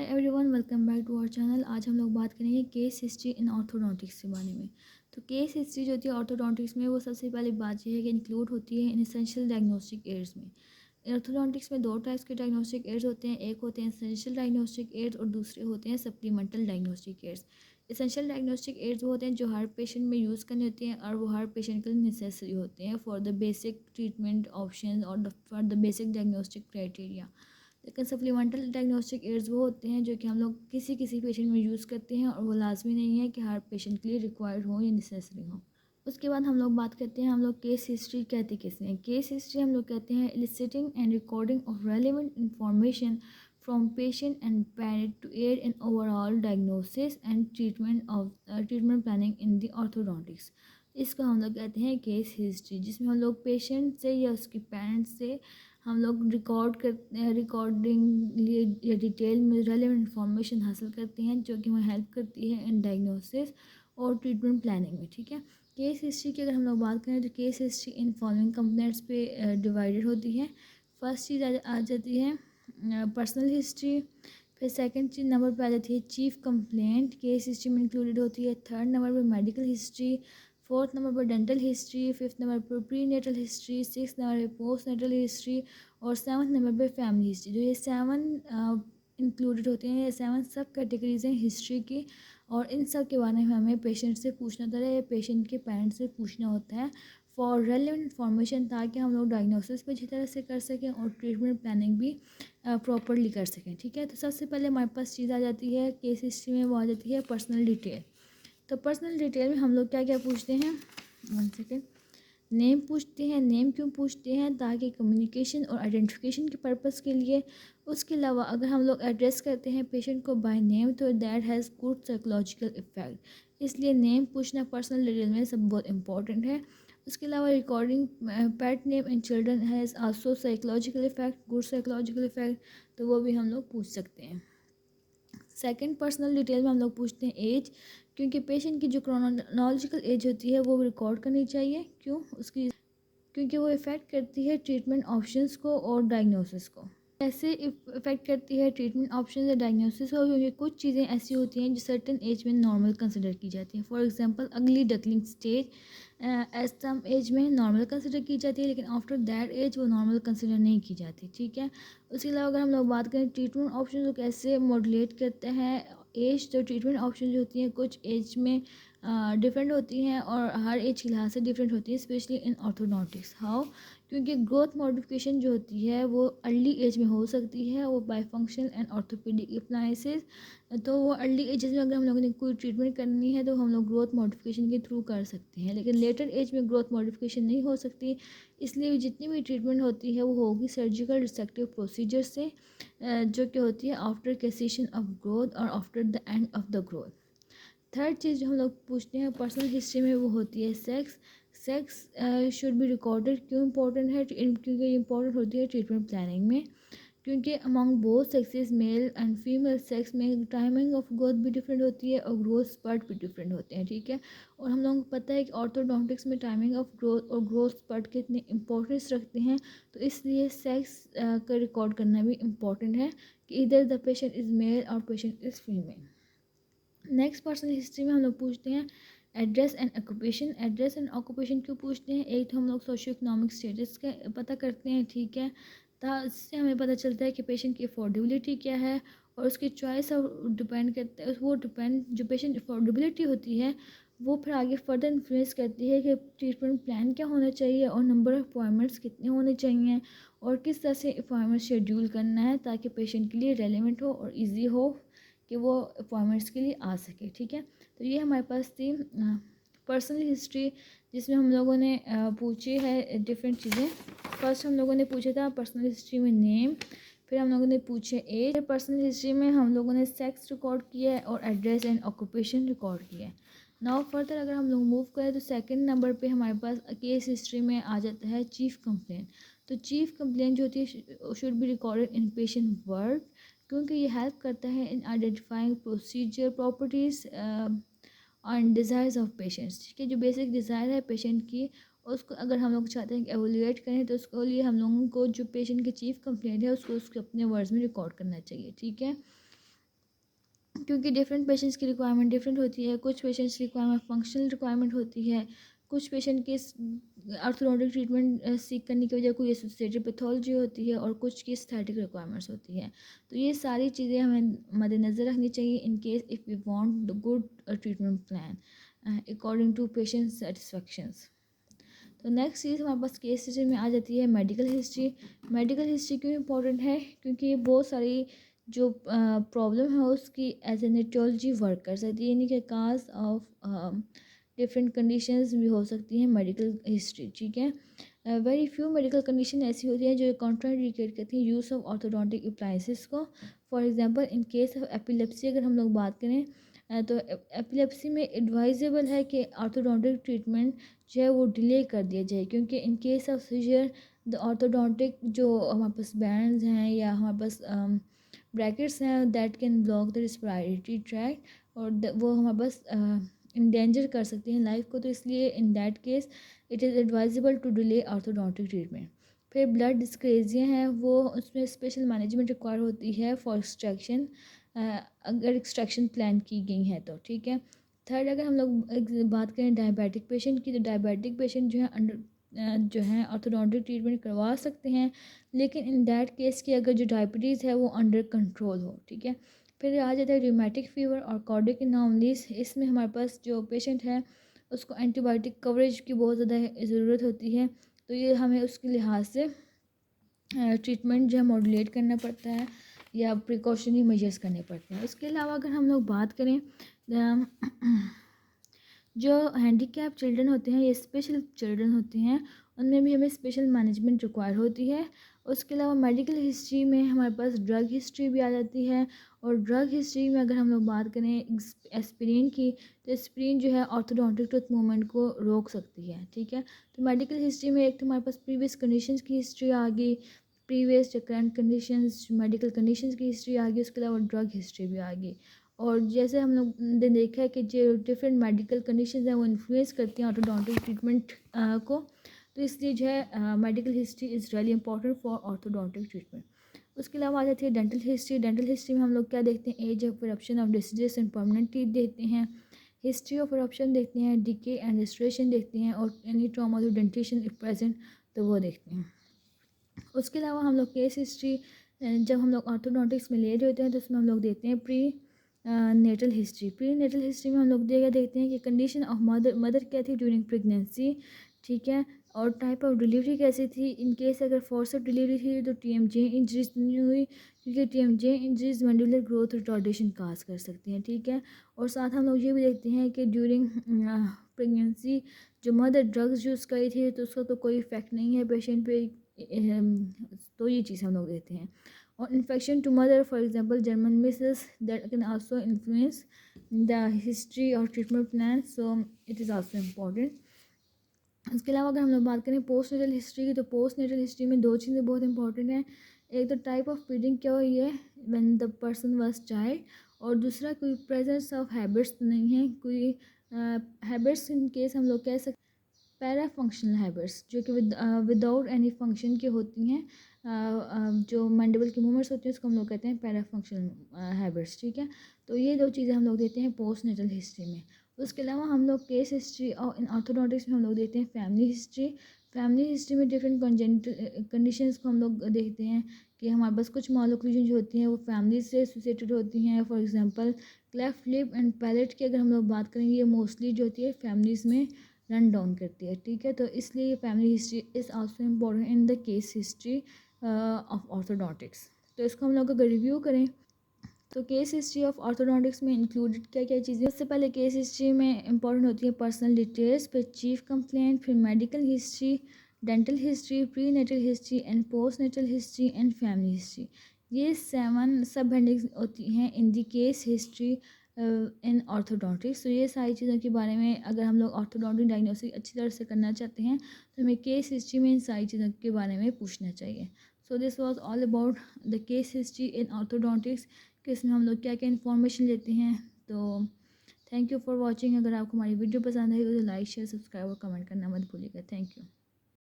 Everyone, welcome back to our channel. आज हम लोग बात करेंगे केस हिस्ट्री इन ऑर्थोडोंटिक्स के बारे में। तो केस हिस्ट्री जो होती है ऑर्थोडोंटिक्स में, वो सबसे पहली बात यह है कि इंक्लूड होती है इन एसेंशियल डायग्नोस्टिक एड्स में। ऑर्थोडोंटिक्स में दो टाइप्स के डायग्नोस्टिक एड्स होते हैं, एक होते हैं एसेंशियल डायग्नोस्टिक एड्स और दूसरे होते हैं supplemental diagnostic aids. Essential diagnostic aids वो होते हैं जो हर पेशेंट में यूज़ करने होते हैं और वो हर पेशेंट के लिए नेसेसरी होते हैं for the basic treatment option और for the basic diagnostic criteria. लेकिन सप्लीमेंटल डायग्नोस्टिक एड्स वो होते हैं जो कि हम लोग किसी किसी पेशेंट में यूज़ करते हैं और वो लाजमी नहीं है कि हर पेशेंट के लिए रिक्वायर्ड हो या नेसेसरी हो। उसके बाद हम लोग बात करते हैं, हम लोग केस हिस्ट्री कहते किसे हैं। केस हिस्ट्री हम लोग कहते हैं eliciting and recording of relevant information from patient and parent to aid in overall diagnosis and treatment planning in the orthodontics. इसको हम लोग कहते हैं केस हिस्ट्री, जिसमें हम लोग पेशेंट से या उसके पेरेंट्स से हम लोग रिकॉर्डिंग लिए या डिटेल में रेलेवेंट इंफॉर्मेशन हासिल करते हैं जो कि हमें हेल्प करती है इन डायग्नोसिस और ट्रीटमेंट प्लानिंग में। ठीक है, केस हिस्ट्री की अगर हम लोग बात करें तो case history in following components पे डिवाइडेड होती है। फर्स्ट चीज़ आ जाती है पर्सनल हिस्ट्री, फिर सेकंड चीज़ नंबर पे आ जाती है चीफ कंप्लेंट, केस हिस्ट्री में इंक्लूडेड होती है। थर्ड नंबर पे मेडिकल हिस्ट्री, फोर्थ नंबर पर डेंटल हिस्ट्री, फिफ्थ नंबर पर prenatal history, six number पर पोस्ट नेटल हिस्ट्री और सेवन्थ नंबर पर फैमिली हिस्ट्री। जो ये सेवन इंक्लूडेड होते हैं, ये सेवन सब कैटेगरीज हैं हिस्ट्री की, और इन सब के बारे में हमें पेशेंट से पूछना होता है या पेशेंट के पेरेंट्स से पूछना होता है फॉर रेलेवेंट इन्फॉर्मेशन, ताकि हम लोग डायग्नोसिस भी अच्छी तरह से कर सकें और ट्रीटमेंट प्लानिंग भी प्रॉपरली कर सकें। ठीक है, तो सबसे पहले हमारे पास चीज़ आ जाती है केस हिस्ट्री में, वो आ जाती है पर्सनल डिटेल। तो पर्सनल डिटेल में हम लोग क्या क्या पूछते हैं, वन सेकेंड, नेम पूछते हैं। नेम क्यों पूछते हैं? ताकि कम्युनिकेशन और आइडेंटिफिकेशन के पर्पस के लिए। उसके अलावा अगर हम लोग एड्रेस करते हैं पेशेंट को बाय नेम तो that has good psychological effect, इसलिए नेम पूछना पर्सनल डिटेल में सब बहुत इंपॉर्टेंट है। उसके अलावा recording pet name in children has also psychological effect, good psychological effect, तो वो भी हम लोग पूछ सकते हैं। सेकंड पर्सनल डिटेल में हम लोग पूछते हैं एज, क्योंकि पेशेंट की जो क्रोनोलॉजिकल एज होती है वो रिकॉर्ड करनी चाहिए। क्यों? उसकी क्योंकि वो इफ़ेक्ट करती है ट्रीटमेंट ऑप्शंस को और डायग्नोसिस को। कैसे इफ़ेक्ट करती है ट्रीटमेंट ऑप्शन या डायग्नोसिस को? क्योंकि कुछ चीज़ें ऐसी होती हैं जो सर्टेन एज में नॉर्मल कंसिडर की जाती हैं। फॉर एग्जांपल अगली डकलिंग स्टेज एज सम एज में नॉर्मल कंसिडर की जाती है, लेकिन आफ्टर दैट एज वो नॉर्मल कंसिडर नहीं की जाती। ठीक है, उसके अलावा अगर हम लोग बात करें ट्रीटमेंट ऑप्शन को कैसे मॉड्यूलेट करते हैं एज, तो ट्रीटमेंट ऑप्शन जो होती हैं कुछ एज में डिफरेंट होती हैं और हर एज के लिहाज से डिफरेंट होती है, स्पेशली इन ऑर्थोडोंटिक्स। हाउ? क्योंकि ग्रोथ मॉडिफिकेशन जो होती है वो अर्ली एज में हो सकती है, वो by functional and orthopedic appliances. तो वो अर्ली एजेस में अगर हम लोगों ने कोई ट्रीटमेंट करनी है तो हम लोग ग्रोथ मॉडिफिकेशन के थ्रू कर सकते हैं, लेकिन लेटर एज में ग्रोथ मॉडिफिकेशन नहीं हो सकती। इसलिए जितनी भी ट्रीटमेंट होती है वो होगी सर्जिकल रिसेक्टिव प्रोसीजर से, जो कि होती है आफ्टर कैसेशन ऑफ ग्रोथ और after the end of the growth. Third चीज़ जो हम लोग पूछते हैं पर्सनल हिस्ट्री में वो होती है sex. Sex should be recorded. क्यों इंपॉर्टेंट है? क्योंकि इंपॉर्टेंट होती है ट्रीटमेंट प्लानिंग में, क्योंकि among both sexes male and female sex में टाइमिंग ऑफ ग्रोथ भी डिफरेंट होती है और ग्रोथ स्पर्ट भी डिफरेंट होते हैं। ठीक है, और हम लोगों को पता है कि ऑर्थोडोंटिक्स में टाइमिंग ऑफ ग्रोथ और ग्रोथ स्पर्ट कितने इंपॉर्टेंस रखते हैं, तो इसलिए सेक्स का रिकॉर्ड करना भी इम्पॉर्टेंट है कि इधर द पेशेंट इज़ मेल और patient is female. Next personal history में हम लोग पूछते हैं address and occupation. Address and occupation क्यों पूछते हैं? एक तो हम लोग सोशियो इकोनॉमिक स्टेटस का पता करते हैं। ठीक है, तो इससे हमें पता चलता है कि पेशेंट की अफोर्डेबिलिटी क्या है और उसकी चॉइस और डिपेंड करता है, वो डिपेंड जो पेशेंट अफोर्डेबिलिटी होती है वो फिर आगे फर्दर इन्फ्लुएंस करती है कि ट्रीटमेंट प्लान क्या होना चाहिए और नंबर ऑफ अपॉइंटमेंट्स कितने होने चाहिए और किस तरह से अपॉइंटमेंट शेड्यूल करना है ताकि पेशेंट के लिए रेलेवेंट हो और ईजी हो कि वो अपॉइंटमेंट्स के लिए आ सके। ठीक है, तो ये हमारे पास थी पर्सनल हिस्ट्री, जिसमें हम लोगों ने पूछी है डिफरेंट चीज़ें। फर्स्ट हम लोगों ने पूछा था पर्सनल हिस्ट्री में नेम, फिर हम लोगों ने पूछे एज। पर्सनल हिस्ट्री में हम लोगों ने सेक्स रिकॉर्ड किया है और एड्रेस एंड ऑक्यूपेशन रिकॉर्ड किया है। नाउ फर्दर अगर हम लोग मूव करें तो सेकंड नंबर पे हमारे पास केस हिस्ट्री में आ जाता है चीफ कंप्लेंट। तो चीफ कंप्लेंट जो होती है should be recorded in patient word, क्योंकि ये हेल्प करता है in identifying procedure properties and desires of patients. ठीक है, जो बेसिक डिज़ायर है पेशेंट की उसको अगर हम लोग चाहते हैं कि एवोल्यूएट करें तो उसके लिए हम लोगों को जो पेशेंट की चीफ कंप्लेंट है उसको अपने वर्ड्स में रिकॉर्ड करना चाहिए। ठीक है, क्योंकि डिफरेंट पेशेंट्स की रिक्वायरमेंट डिफरेंट होती है। कुछ पेशेंट्स की रिक्वायरमेंट फंक्शनल रिक्वायरमेंट होती है, कुछ पेशेंट के ऑर्थोडोंटिक ट्रीटमेंट सीख करने की वजह कोई एसोसिएटेड पैथोलॉजी होती है और कुछ की एस्थेटिक रिक्वायरमेंट्स होती है। तो ये सारी चीज़ें हमें मद्देनज़र रखनी चाहिए in case if we want the good treatment plan according to patient satisfactions. तो नेक्स्ट चीज़ हमारे पास केस हिस्ट्री में आ जाती है मेडिकल हिस्ट्री। मेडिकल हिस्ट्री क्यों इम्पोर्टेंट है? क्योंकि ये बहुत सारी जो प्रॉब्लम है उसकी एज ए नेटोलॉजी वर्क कर सकती है, यानी कि काज ऑफ डिफरेंट कंडीशंस भी हो सकती हैं मेडिकल हिस्ट्री। ठीक है, वेरी फ्यू मेडिकल कंडीशन ऐसी होती हैं जो कॉन्ट्राइंडिकेट करती हैं यूज़ ऑफ ऑर्थोडोंटिक अप्लायंसेस को। For example in case of epilepsy अगर हम लोग बात करें तो एपिलेप्सी में एडवाइजेबल है कि ऑर्थोडोंटिक ट्रीटमेंट जो है वो डिले कर दिया जाए, क्योंकि in case of seizure the orthodontic जो हमारे पास बैंड्स हैं या हमारे पास ब्रैकेट्स हैं that can block the respiratory tract और वो हमारे पास इंडेंजर कर सकती हैं लाइफ को। तो इसलिए in that case it is advisable to delay orthodontic treatment. फिर ब्लड डिस्क्रेजिया हैं, वो उसमें स्पेशल मैनेजमेंट रिक्वायर होती है फॉर एक्सट्रैक्शन, अगर एक्सट्रैक्शन प्लान की गई है तो। ठीक है, थर्ड अगर हम लोग बात करें डायबिटिक पेशेंट की, तो डायबिटिक पेशेंट जो है जो है ऑर्थोडोंटिक ट्रीटमेंट करवा सकते हैं, लेकिन इन दैट केस की अगर जो डायबिटीज़ है वो अंडर कंट्रोल हो। ठीक है, फिर आ जाता है रूमेटिक फीवर और कार्डियक एनोमलीज। इसमें हमारे पास जो पेशेंट है उसको एंटीबायोटिक कवरेज की बहुत ज़्यादा ज़रूरत होती है, तो ये हमें उसके लिहाज से ट्रीटमेंट जो है मॉड्यूलेट करना पड़ता है या प्रिकॉशनरी मेजर्स करने पड़ते हैं। इसके अलावा अगर हम लोग बात करें जो हैंडीकैप चिल्ड्रन होते हैं, ये स्पेशल चिल्ड्रन होते हैं, उनमें भी हमें स्पेशल मैनेजमेंट रिक्वायर होती है। उसके अलावा मेडिकल हिस्ट्री में हमारे पास ड्रग हिस्ट्री भी आ जाती है, और ड्रग हिस्ट्री में अगर हम लोग बात करें एस्पिरिन की, तो एस्पिरिन जो है ऑर्थोडोंटिक टूथ मूवमेंट को रोक सकती है। ठीक है, तो मेडिकल हिस्ट्री में एक तो हमारे पास प्रीवियस कंडीशंस की हिस्ट्री आ गई, प्रीवियस जो करंट कंडीशंस मेडिकल कंडीशंस की हिस्ट्री आ गई, उसके अलावा ड्रग हिस्ट्री भी आ गई। और जैसे हम लोग ने देखा है कि जो डिफरेंट मेडिकल कंडीशंस हैं वो इन्फ्लुएंस करती हैं ऑर्थोडोंटिक ट्रीटमेंट को, तो इसलिए जो है medical history is really important for orthodontic treatment. उसके अलावा आ जाती है डेंटल हिस्ट्री। डेंटल हिस्ट्री में हम लोग क्या देखते हैं? Age of eruption of deciduous and permanent teeth देखते हैं, हिस्ट्री ऑफ इरप्शन देखते हैं, डिके एंड रेस्टोरेशन देखते हैं, और any trauma to dentition if present तो वो देखते हैं। उसके अलावा हम लोग केस हिस्ट्री जब हम लोग ऑर्थोडोंटिक्स में ले रहे होते हैं तो उसमें हम लोग देखते हैं prenatal history. Prenatal history में हम लोग देखते हैं कि कंडीशन ऑफ मदर क्या थी ड्यूरिंग प्रेगनेंसी। ठीक है, और टाइप ऑफ डिलीवरी कैसी थी। इन केस अगर फोर्स ऑफ डिलीवरी थी तो टीएमजे इंजरीज नहीं हुई, क्योंकि टीएमजे इंजरीज मैंडुलर ग्रोथ रिटार्डेशन काज कर सकती हैं। ठीक है, और साथ हम लोग ये भी देखते हैं कि ड्यूरिंग प्रेगनेंसी जो मदर ड्रग्स यूज़ करी थी तो उसका तो कोई इफेक्ट नहीं है पेशेंट पे, तो ये चीज़ हम लोग देखते हैं। और infection to mother for example German measles that can also influence the history और treatment plan, so it is also important. इसके अलावा अगर हम लोग बात करें पोस्ट नेटल हिस्ट्री की, तो पोस्ट नेटल हिस्ट्री में दो चीज़ें बहुत इंपॉर्टेंट हैं। एक तो टाइप ऑफ फीडिंग क्या हुई है when the person was child, और दूसरा कोई प्रेजेंस ऑफ हैबिट्स तो नहीं है, कोई हैबिट्स इन केस हम लोग कह सकते पैरा फंक्शनल हैबिट्स जो कि विदाउट एनी फंक्शन की होती हैं, जो मैंडिबल की मूवमेंट्स होती हैं उसको हम लोग कहते हैं पैरा फंक्शनल हैबिट्स। ठीक है, तो ये दो चीज़ें हम लोग देते हैं पोस्ट नेटल हिस्ट्री में। उसके अलावा हम लोग केस हिस्ट्री और इन ऑर्थोडोंटिक्स में हम लोग देते हैं फैमिली हिस्ट्री। फैमिली हिस्ट्री में डिफरेंट कंजेनिटल कंडीशंस को हम लोग देखते हैं कि हमारे पास कुछ मालोक्लूजन जो होती हैं वो फैमिली से एसोसिएटेड होती हैं। For example cleft lip and palate की अगर हम लोग बात करेंगे, ये मोस्टली जो होती है फैमिलीज़ में रन डाउन करती है। ठीक है, तो इसलिए ये family history is also important in the case history of orthodontics. तो इसको हम लोग अगर रिव्यू करें तो केस हिस्ट्री ऑफ ऑर्थोडोंटिक्स में इंक्लूडेड क्या क्या चीज़ें। उससे पहले केस हिस्ट्री में इंपॉर्टेंट होती है पर्सनल डिटेल्स, फिर चीफ कंप्लेंट, फिर medical history, dental history, prenatal history and postnatal history and family history. ये 7 सब हेडिंग्स होती हैं in the case history in orthodontics. तो ये सारी चीज़ों के बारे में अगर हम लोग ऑर्थोडोंटिक डायग्नोसिस अच्छी तरह से करना चाहते हैं तो हमें केस हिस्ट्री में इन सारी चीज़ों के बारे में पूछना चाहिए। So this was all about the case history in orthodontics कि इसमें हम लोग क्या क्या इन्फॉर्मेशन लेते हैं। तो थैंक यू फॉर वॉचिंग। अगर आपको हमारी वीडियो पसंद आई तो लाइक शेयर सब्सक्राइब और कमेंट करना मत भूलिएगा। Thank you.